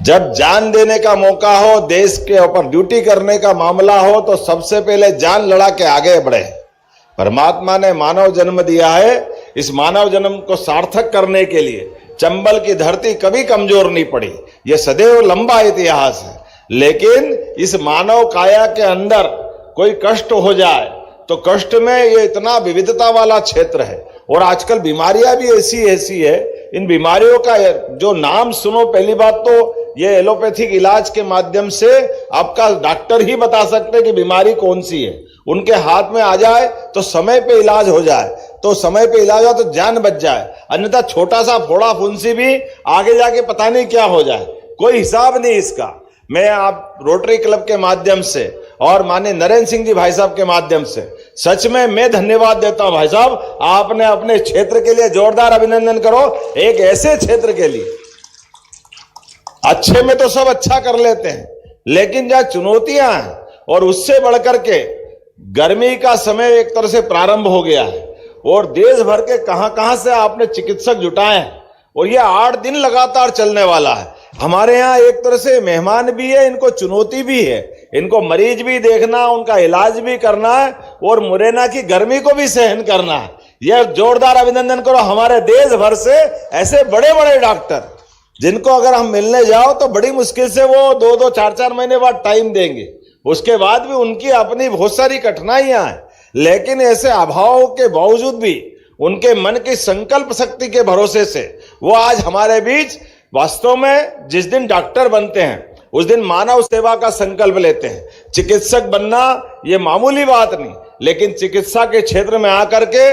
जब जान देने का मौका हो, देश के ऊपर ड्यूटी करने का मामला हो, तो सबसे पहले जान लड़ा के आगे बढ़े। परमात्मा ने मानव जन्म दिया है, इस मानव जन्म को सार्थक करने के लिए चंबल की धरती कभी कमजोर नहीं पड़ी। यह सदैव लंबा इतिहास है। लेकिन इस मानव काया के अंदर कोई कष्ट हो जाए तो कष्ट में ये इतना विविधता वाला क्षेत्र है, और आजकल बीमारियां भी ऐसी ऐसी है। इन बीमारियों का जो नाम सुनो, पहली बात तो ये एलोपैथिक इलाज के माध्यम से आपका डॉक्टर ही बता सकते हैं कि बीमारी कौन सी है। उनके हाथ में आ जाए तो समय पे इलाज हो जाए, तो समय पे इलाज हो तो जान बच जाए। अन्यथा छोटा सा फोड़ा फुंसी भी आगे जाके पता नहीं क्या हो जाए, कोई हिसाब नहीं इसका। मैं आप रोटरी क्लब के माध्यम से और माननीय नरेंद्र सिंह जी भाई साहब के माध्यम से सच में मैं धन्यवाद देता हूं। भाई साहब, आपने अपने क्षेत्र के लिए जोरदार अभिनंदन करो। एक ऐसे क्षेत्र के लिए, अच्छे में तो सब अच्छा कर लेते हैं, लेकिन जहां चुनौतियां हैं, और उससे बढ़कर के गर्मी का समय एक तरह से प्रारंभ हो गया है, और देश भर के कहां से आपने चिकित्सक जुटाए हैं, और ये 8 दिन लगातार चलने वाला है। हमारे यहाँ एक तरह से मेहमान भी है, इनको चुनौती भी है। इनको मरीज भी देखना, उनका इलाज भी करना है, और मुरैना की गर्मी को भी सहन करना है। यह जोरदार अभिनंदन करो हमारे देश भर से ऐसे बड़े बड़े डॉक्टर, जिनको अगर हम मिलने जाओ तो बड़ी मुश्किल से वो 2-2, 4-4 महीने बाद टाइम देंगे। उसके बाद भी उनकी अपनी बहुत सारी कठिनाइयां हैं, लेकिन ऐसे अभाव के बावजूद भी उनके मन की संकल्प शक्ति के भरोसे से वो आज हमारे बीच, वास्तव में जिस दिन डॉक्टर बनते हैं उस दिन मानव सेवा का संकल्प लेते हैं। चिकित्सक बनना ये मामूली बात नहीं, लेकिन चिकित्सा के क्षेत्र में आकर के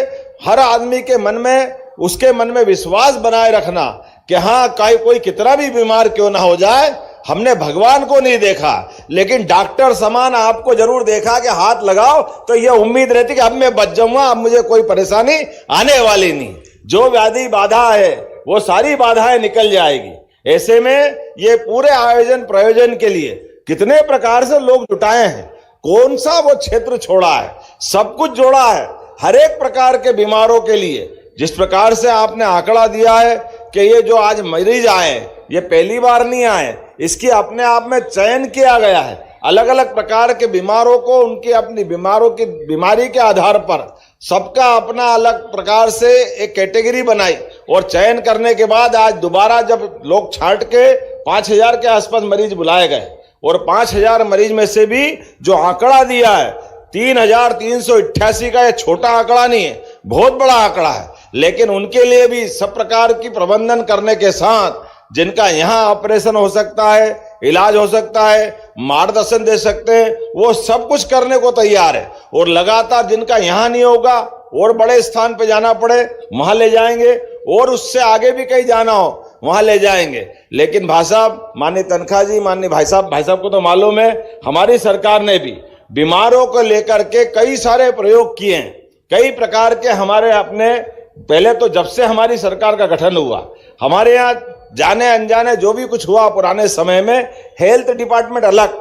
हर आदमी के मन में, उसके मन में विश्वास बनाए रखना कि हाँ, कोई कितना भी बीमार क्यों ना हो जाए, हमने भगवान को नहीं देखा लेकिन डॉक्टर समान आपको जरूर देखा कि हाथ लगाओ तो ये उम्मीद रहती कि अब मैं बच जाऊंगा, अब मुझे कोई परेशानी आने वाली नहीं। जो व्याधि बाधा है वो सारी बाधाएं निकल जाएगी। ऐसे में ये पूरे आयोजन प्रयोजन के लिए कितने प्रकार से लोग जुटाए हैं, कौन सा वो क्षेत्र छोड़ा है, सब कुछ जोड़ा है। हर एक प्रकार के बीमारों के लिए जिस प्रकार से आपने आंकड़ा दिया है कि ये जो आज मरीज आए, ये पहली बार नहीं आए, इसकी अपने आप में चयन किया गया है। अलग अलग प्रकार के बीमारों को उनकी अपनी बीमारी के आधार पर सबका अपना अलग प्रकार से एक कैटेगरी बनाई, और चयन करने के बाद आज दोबारा जब लोग छांट के 5000 के आसपास मरीज बुलाए गए, और 5000 मरीज में से भी जो आंकड़ा दिया है 3388 का, यह छोटा आंकड़ा नहीं है, बहुत बड़ा आंकड़ा है। लेकिन उनके लिए भी सब प्रकार की प्रबंधन करने के साथ जिनका यहाँ ऑपरेशन हो सकता है, इलाज हो सकता है, मार्गदर्शन दे सकते हैं, वो सब कुछ करने को तैयार है। और लगातार जिनका यहाँ नहीं होगा और बड़े स्थान पे जाना पड़े वहां ले जाएंगे, और उससे आगे भी कहीं जाना हो वहां ले जाएंगे। लेकिन भाई साहब, माननीय तनखा जी, माननीय भाई साहब को तो मालूम है, हमारी सरकार ने भी बीमारों को लेकर के कई सारे प्रयोग किए हैं। कई प्रकार के हमारे अपने, पहले तो जब से हमारी सरकार का गठन हुआ, हमारे यहाँ जाने अनजाने जो भी कुछ हुआ पुराने समय में, हेल्थ डिपार्टमेंट अलग,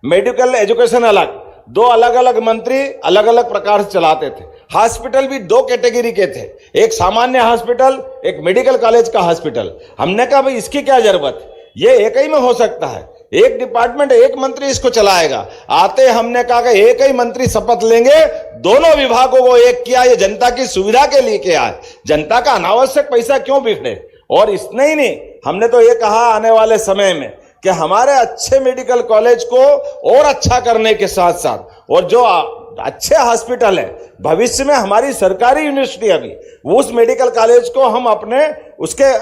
मेडिकल एजुकेशन अलग, 2 अलग अलग मंत्री अलग अलग प्रकार से चलाते थे। हॉस्पिटल भी 2 कैटेगरी के थे, एक सामान्य हॉस्पिटल, एक मेडिकल कॉलेज का हॉस्पिटल। हमने कहा भाई इसकी क्या जरूरत, ये एक ही में हो सकता है, एक डिपार्टमेंट एक मंत्री इसको चलाएगा। आते हमने कहा कि एक ही मंत्री शपथ लेंगे, दोनों विभागों को एक किया, ये जनता की सुविधा के लिए किया है, जनता का अनावश्यक पैसा क्यों बिखरे। और इतना ही नहीं, हमने तो ये कहा आने वाले समय में कि हमारे अच्छे मेडिकल कॉलेज को और अच्छा करने के साथ साथ, और जो अच्छे हॉस्पिटल है, भविष्य में हमारी सरकारी यूनिवर्सिटी अभी उस मेडिकल कॉलेज को हम अपने उसके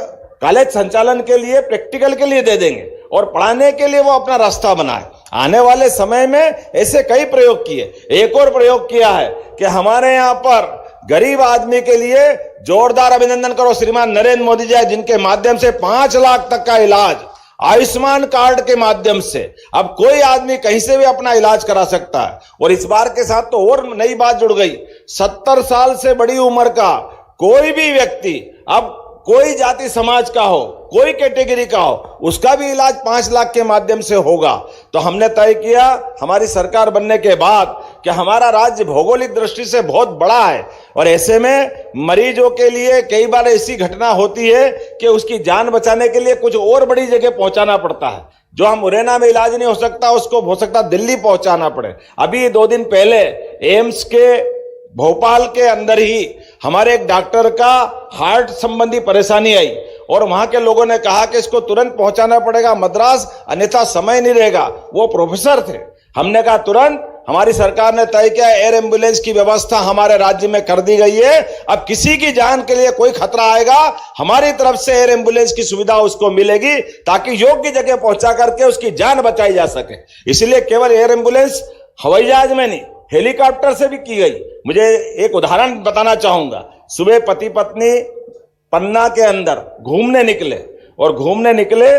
कॉलेज संचालन के लिए, प्रैक्टिकल के लिए दे देंगे, और पढ़ाने के लिए वो अपना रास्ता बनाए। आने वाले समय में ऐसे कई प्रयोग किए। एक और प्रयोग किया है कि हमारे यहाँ पर गरीब आदमी के लिए जोरदार अभिनंदन करो श्रीमान नरेंद्र मोदी जी, जिनके माध्यम से 5 लाख तक का इलाज आयुष्मान कार्ड के माध्यम से अब कोई आदमी कहीं से भी अपना इलाज करा सकता है। और इस बार के साथ तो और नई बात जुड़ गई, 70 साल से बड़ी उम्र का कोई भी व्यक्ति, अब कोई जाति समाज का हो, कोई कैटेगरी का हो, उसका भी इलाज 5 लाख के माध्यम से होगा। तो हमने तय किया हमारी सरकार बनने के बाद कि हमारा राज्य भौगोलिक दृष्टि से बहुत बड़ा है, और ऐसे में मरीजों के लिए कई बार ऐसी घटना होती है कि उसकी जान बचाने के लिए कुछ और बड़ी जगह पहुंचाना पड़ता है। जो हम मुरैना में इलाज नहीं हो सकता उसको हो सकता दिल्ली पहुंचाना पड़े। अभी 2 दिन पहले एम्स के भोपाल के अंदर ही हमारे एक डॉक्टर का हार्ट संबंधी परेशानी आई और वहां के लोगों ने कहा कि इसको तुरंत पहुंचाना पड़ेगा मद्रास, अन्यथा समय नहीं रहेगा। वो प्रोफेसर थे। हमने कहा तुरंत, हमारी सरकार ने तय किया, एयर एम्बुलेंस की व्यवस्था हमारे राज्य में कर दी गई है। अब किसी की जान के लिए कोई खतरा आएगा, हमारी तरफ से एयर एम्बुलेंस की सुविधा उसको मिलेगी ताकि योग्य जगह पहुंचा करके उसकी जान बचाई जा सके। इसलिए केवल एयर एम्बुलेंस हवाई जहाज में नहीं, हेलीकॉप्टर से भी की गई। मुझे एक उदाहरण बताना चाहूंगा। सुबह पति पत्नी पन्ना के अंदर घूमने निकले,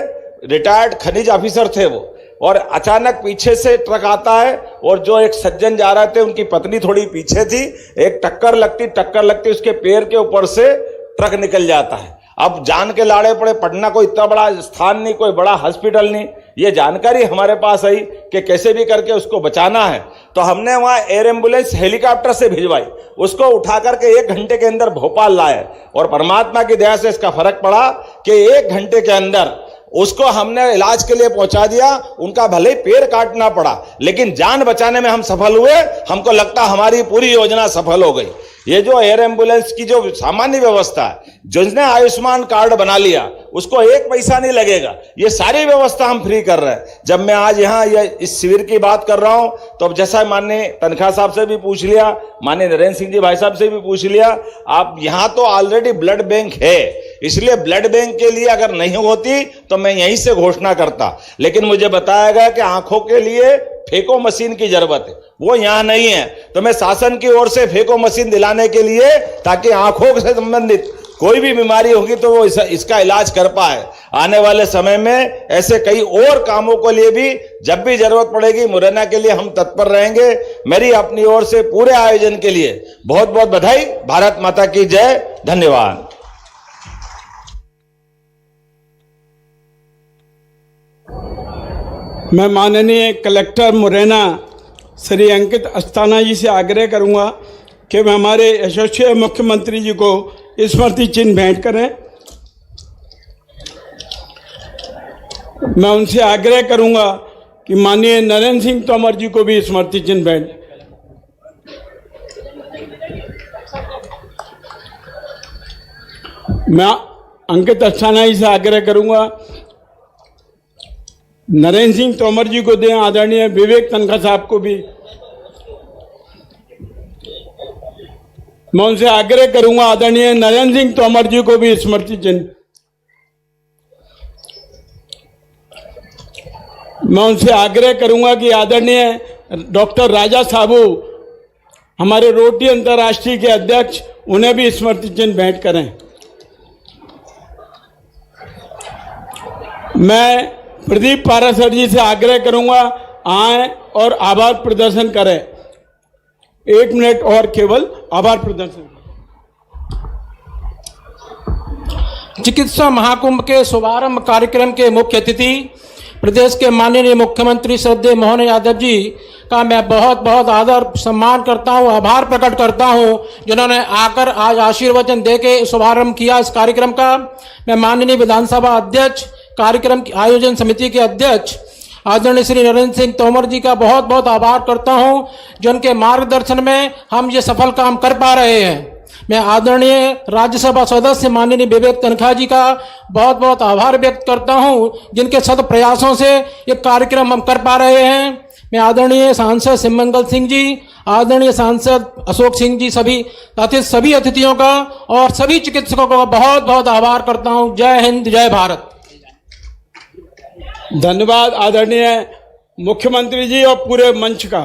रिटायर्ड खनिज ऑफिसर थे वो, और अचानक पीछे से ट्रक आता है और जो एक सज्जन जा रहे थे, उनकी पत्नी थोड़ी पीछे थी, एक टक्कर लगती उसके पैर के ऊपर से ट्रक निकल जाता है। अब जान के लाड़े पड़े। पटना कोई इतना बड़ा स्थान नहीं, कोई बड़ा हॉस्पिटल नहीं। ये जानकारी हमारे पास आई कि कैसे भी करके उसको बचाना है, तो हमने वहां एयर एम्बुलेंस हेलीकॉप्टर से भिजवाई, उसको उठा करके 1 घंटे के अंदर भोपाल लाए और परमात्मा की दया से इसका फर्क पड़ा कि 1 घंटे के अंदर उसको हमने इलाज के लिए पहुंचा दिया। उनका भले ही पैर काटना पड़ा, लेकिन जान बचाने में हम सफल हुए। हमको लगता हमारी पूरी योजना सफल हो गई। ये जो एयर एम्बुलेंस की जो सामान्य व्यवस्था है, जिसने आयुष्मान कार्ड बना लिया उसको 1 पैसा नहीं लगेगा। ये सारी व्यवस्था हम फ्री कर रहे हैं। जब मैं आज यहाँ इस शिविर की बात कर रहा हूं, तो अब जैसा माननीय तनखा साहब से भी पूछ लिया, माननीय नरेंद्र सिंह जी भाई साहब से भी पूछ लिया, आप यहाँ तो ऑलरेडी ब्लड बैंक है, इसलिए ब्लड बैंक के लिए अगर नहीं होती तो मैं यहीं से घोषणा करता। लेकिन मुझे बताया गया कि आंखों के लिए फेको मशीन की जरूरत है, वो यहां नहीं है, तो मैं शासन की ओर से फेको मशीन दिलाने के लिए, ताकि आंखों से संबंधित कोई भी बीमारी होगी तो वो इसका इलाज कर पाए। आने वाले समय में ऐसे कई और कामों के लिए भी जब भी जरूरत पड़ेगी, मुरैना के लिए हम तत्पर रहेंगे। मेरी अपनी ओर से पूरे आयोजन के लिए बहुत बहुत बधाई। भारत माता की जय। धन्यवाद। मैं माननीय कलेक्टर मुरैना श्री अंकित अस्थाना जी से आग्रह करूंगा कि वे हमारे यशस्वी मुख्यमंत्री जी को स्मृति चिन्ह भेंट करें। मैं उनसे आग्रह करूंगा कि माननीय नरेंद्र सिंह तोमर जी को भी स्मृति चिन्ह भेंट। मैं अंकित अस्थाना जी से आग्रह करूंगा नरेंद्र सिंह तोमर जी को दें, आदरणीय विवेक तनखा साहब को भी। मैं उनसे आग्रह करूंगा आदरणीय नरेंद्र सिंह तोमर जी को भी स्मृति चिन्ह। मैं उनसे आग्रह करूंगा कि आदरणीय डॉक्टर राजा साहू, हमारे रोटी अंतर्राष्ट्रीय के अध्यक्ष, उन्हें भी स्मृति चिन्ह भेंट करें। मैं प्रदीप पारासर जी से आग्रह करूंगा आए और आभार प्रदर्शन करें। 1 मिनट और केवल आभार प्रदर्शन। चिकित्सा महाकुंभ के शुभारंभ कार्यक्रम के मुख्य अतिथि प्रदेश के माननीय मुख्यमंत्री श्रद्धेय मोहन यादव जी का मैं बहुत बहुत आदर सम्मान करता हूं, आभार प्रकट करता हूं, जिन्होंने आकर आज आशीर्वचन देके शुभारंभ किया इस कार्यक्रम का। मैं माननीय विधानसभा अध्यक्ष, कार्यक्रम की आयोजन समिति के अध्यक्ष आदरणीय श्री नरेंद्र सिंह तोमर जी का बहुत बहुत आभार करता हूं, जिनके मार्गदर्शन में हम ये सफल काम कर पा रहे हैं। मैं आदरणीय राज्यसभा सदस्य माननीय विवेक तनखा जी का बहुत बहुत आभार व्यक्त करता हूं, जिनके सतत प्रयासों से ये कार्यक्रम हम कर पा रहे हैं। मैं आदरणीय सांसद सिमंगल सिंह जी, आदरणीय सांसद अशोक सिंह जी, सभी अतिथियों का और सभी चिकित्सकों का बहुत बहुत आभार करता हूं। जय हिंद, जय भारत। धन्यवाद आदरणीय मुख्यमंत्री जी और पूरे मंच का।